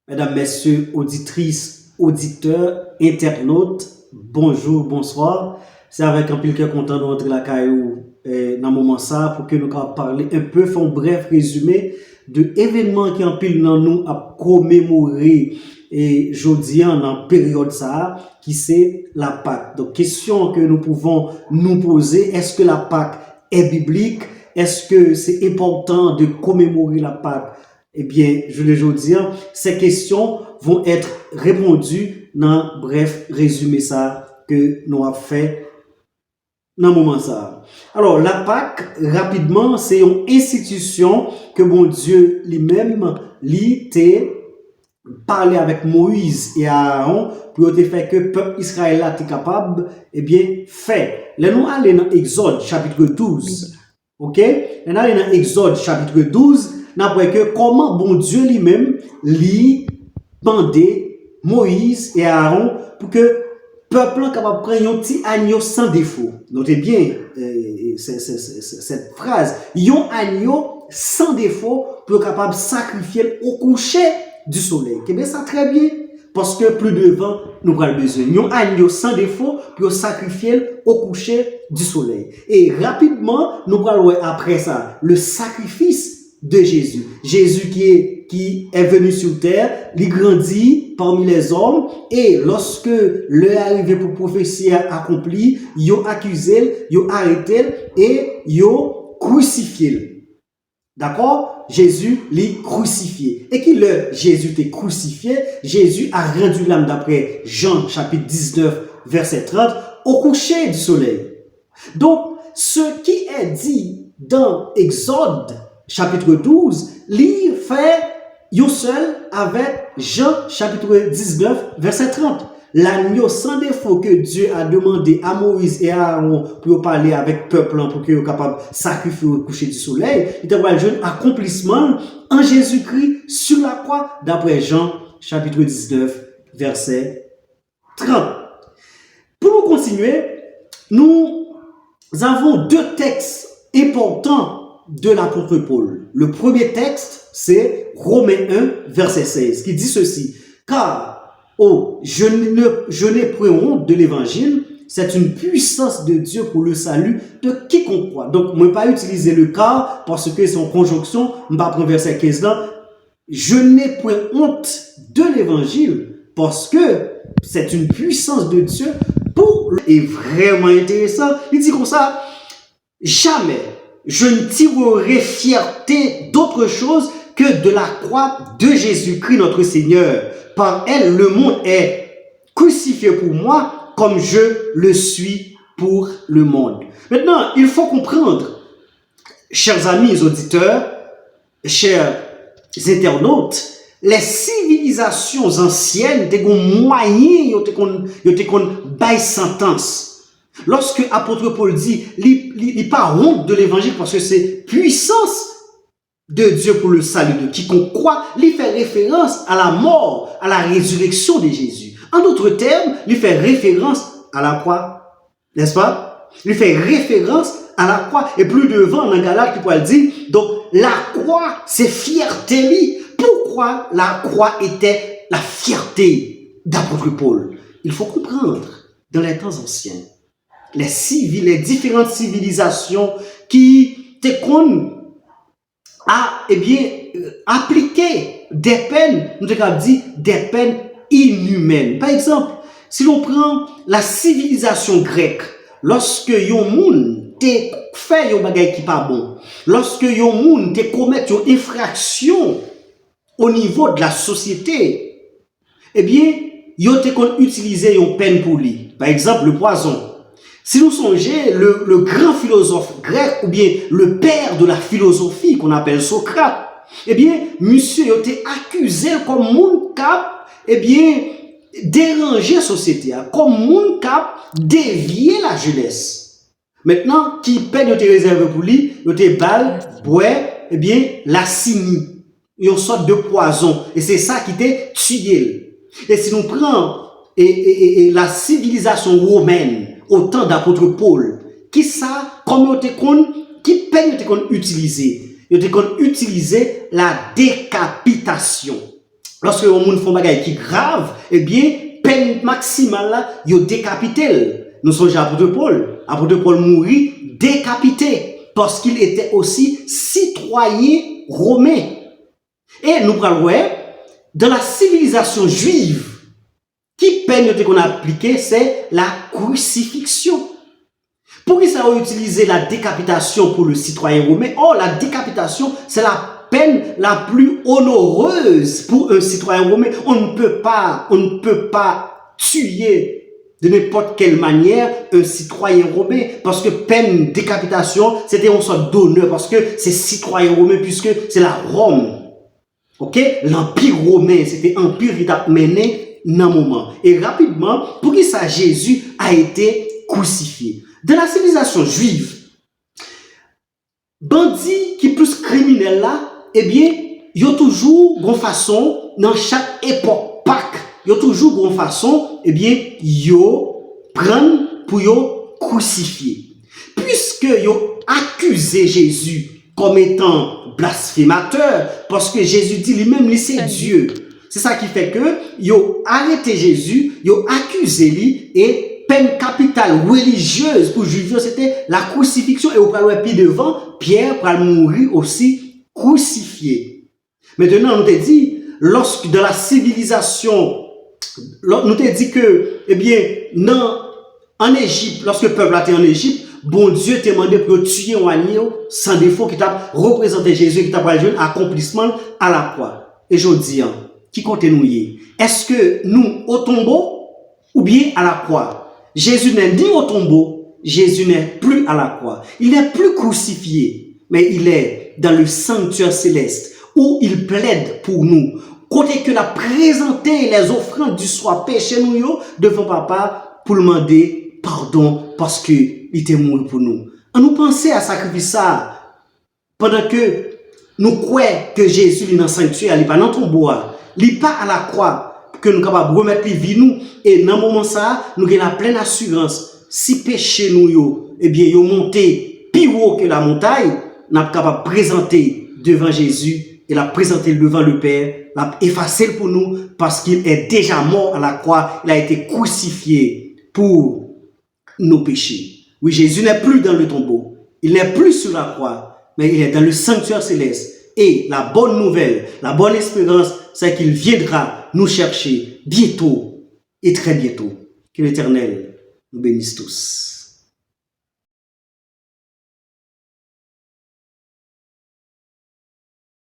Mesdames, Messieurs, auditrices, auditeurs, internautes, bonjour, bonsoir. C'est avec un pile cœur content de rentrer la caillou dans le moment ça pour que nous puissions parler un peu, faire un bref résumé de événements qui en pile dans nous à commémorer et jeudi en période ça qui c'est la Pâque. Donc question que nous pouvons nous poser, est-ce que la Pâque est biblique? Est-ce que c'est important de commémorer la Pâque? Eh bien, je le dis, ces questions vont être répondues dans bref résumé ça que nous avons fait dans le moment ça. Alors, la Pâque, rapidement, c'est une institution que bon Dieu lui-même l'ité parler avec Moïse et Aaron pour te faire que le peuple Israël est capable, eh bien, fait. Là, nous allons dans Exode chapitre 12. OK? Nous allons dans Exode chapitre 12. N'après que comment bon Dieu lui-même lui bandé Moïse et Aaron pour que peuple capable prendre un petit agneau sans défaut. Notez bien cette phrase, un agneau sans défaut pour capable sacrifier au coucher du soleil. Eh bien ça très bien parce que plus devant nous avons besoin un agneau sans défaut pour sacrifier au coucher du soleil. Et rapidement nous allons après ça le sacrifice de Jésus. Jésus qui est venu sur terre, il grandit parmi les hommes et lorsque l'heure arrivé pour prophétie accomplie, ils ont accusé, ils ont arrêté et ils ont crucifié. D'accord? Jésus l'est crucifié. Et qui le Jésus est crucifié, Jésus a rendu l'âme d'après Jean chapitre 19 verset 30 au coucher du soleil. Donc, ce qui est dit dans Exode chapitre 12, il fait yo seul avec Jean chapitre 19 verset 30. L'agneau sans défaut que Dieu a demandé à Moïse et à Aaron pour parler avec le peuple pour qu'ils soient capables de sacrifier au coucher du soleil, il a un jeune accomplissement en Jésus-Christ sur la croix d'après Jean chapitre 19 verset 30. Pour nous continuer, nous avons deux textes importants de l'apôtre Paul. Le premier texte, c'est Romains 1, verset 16, qui dit ceci. Car, je n'ai point honte de l'évangile, c'est une puissance de Dieu pour le salut de quiconque croit. Donc, je ne vais pas utiliser le car parce que c'est en conjonction, je vais prendre verset 15 là. Je n'ai point honte de l'évangile parce que c'est une puissance de Dieu pour le... Et vraiment intéressant. Il dit comme ça, jamais je ne tirerai fierté d'autre chose que de la croix de Jésus-Christ notre Seigneur. Par elle, le monde est crucifié pour moi comme je le suis pour le monde. Maintenant, il faut comprendre, chers amis auditeurs, chers internautes, les civilisations anciennes, des moyens, ils ont bail sentence. Lorsque l'apôtre Paul dit, il n'est pas honte de l'évangile parce que c'est puissance de Dieu pour le salut de quiconque croit, il fait référence à la mort, à la résurrection de Jésus. En d'autres termes, il fait référence à la croix, n'est-ce pas? Il fait référence à la croix. Et plus devant, dans Galates, il peut dire, donc la croix, c'est fierté. Pourquoi la croix était la fierté d'apôtre Paul? Il faut comprendre, dans les temps anciens, les différentes civilisations qui appliqué des peines, nous avons dit des peines inhumaines. Par exemple, si l'on prend la civilisation grecque, lorsque yon moun te fait yon bagay qui pas bon, lorsque yon moun te commet yon infraction au niveau de la société, eh bien, yon te kon utiliser yon peine pour lui. Par exemple, le poison. Si nous songeons, le grand philosophe grec, ou bien le père de la philosophie qu'on appelle Socrate, eh bien, monsieur a été accusé comme moun cap, eh bien, déranger la société, comme moun cap, dévier la jeunesse. Maintenant, qui peine été réservé pour lui, il été balle, bois, eh bien, la cynie, une sorte de poison, et c'est ça qui était tué. Et si nous prenons la civilisation romaine, au temps d'apôtre Paul, qui ça, comme qui peine utiliser? Utiliser la décapitation. lorsque on moun font bagay qui grave, eh bien, peine maximale là, yo décapité. Nous sommes apôtre Paul. Apôtre Paul mourit décapité parce qu'il était aussi citoyen romain. Et nous parlons, dans la civilisation juive, qui peine qu'on a appliqué, c'est la crucifixion. Pour qui ça a utilisé la décapitation pour le citoyen romain? Oh, la décapitation, c'est la peine la plus honoreuse pour un citoyen romain. On ne peut pas tuer de n'importe quelle manière un citoyen romain, parce que peine décapitation, c'était une sorte d'honneur, parce que c'est citoyen romain, puisque c'est la Rome. Ok? L'empire romain, c'était un empire qui t'a mené dans un moment. Et rapidement, pour qui ça, Jésus a été crucifié. Dans la civilisation juive, bandit qui plus criminel là, eh bien, il y a toujours une façon, dans chaque époque Pâques, il y a toujours une façon, eh bien, yo prendre pour yo crucifier. Puisque yo accusé Jésus comme étant blasphémateur, parce que Jésus dit lui-même, c'est Dieu. C'est ça qui fait que yo arrêté Jésus, yo accusé lui, et peine capitale religieuse pour Juifs, c'était la crucifixion. Et au pral puis devant, Pierre pral mourir aussi crucifié. Maintenant, on te dit, lorsque dans la civilisation, nous te dit que, eh bien, non, en Égypte, lorsque le peuple était en Égypte, bon Dieu t'a demandé pour tuer un agneau sans défaut qui t'a représenté Jésus, qui t'a parlé accomplissement à la croix. Et je dis, qui compte nous y? Est-ce que nous au tombeau ou bien à la croix? Jésus n'est ni au tombeau, Jésus n'est plus à la croix. Il n'est plus crucifié, mais il est dans le sanctuaire céleste où il plaide pour nous. Côté que l'a présenté les offrandes du soir péché nous devant papa pour demander pardon parce que il était mort pour nous. On nous pensait à sacrifier ça pendant que nous croyons que Jésus est dans le sanctuaire, il n'est pas dans le tombeau, il n'est pas à la croix. Que nous sommes capables de remettre les vies nous, et dans ce moment ça, nous avons la pleine assurance. Si péché nous, eh bien, nous monté plus haut que la montagne, nous sommes capables de présenter devant Jésus et la présenter devant le Père, la effacer pour nous parce qu'il est déjà mort à la croix, il a été crucifié pour nos péchés. Oui, Jésus n'est plus dans le tombeau, il n'est plus sur la croix, mais il est dans le sanctuaire céleste. Et la bonne nouvelle, la bonne espérance, c'est qu'il viendra nous chercher bientôt et très bientôt. Que l'Éternel nous bénisse tous.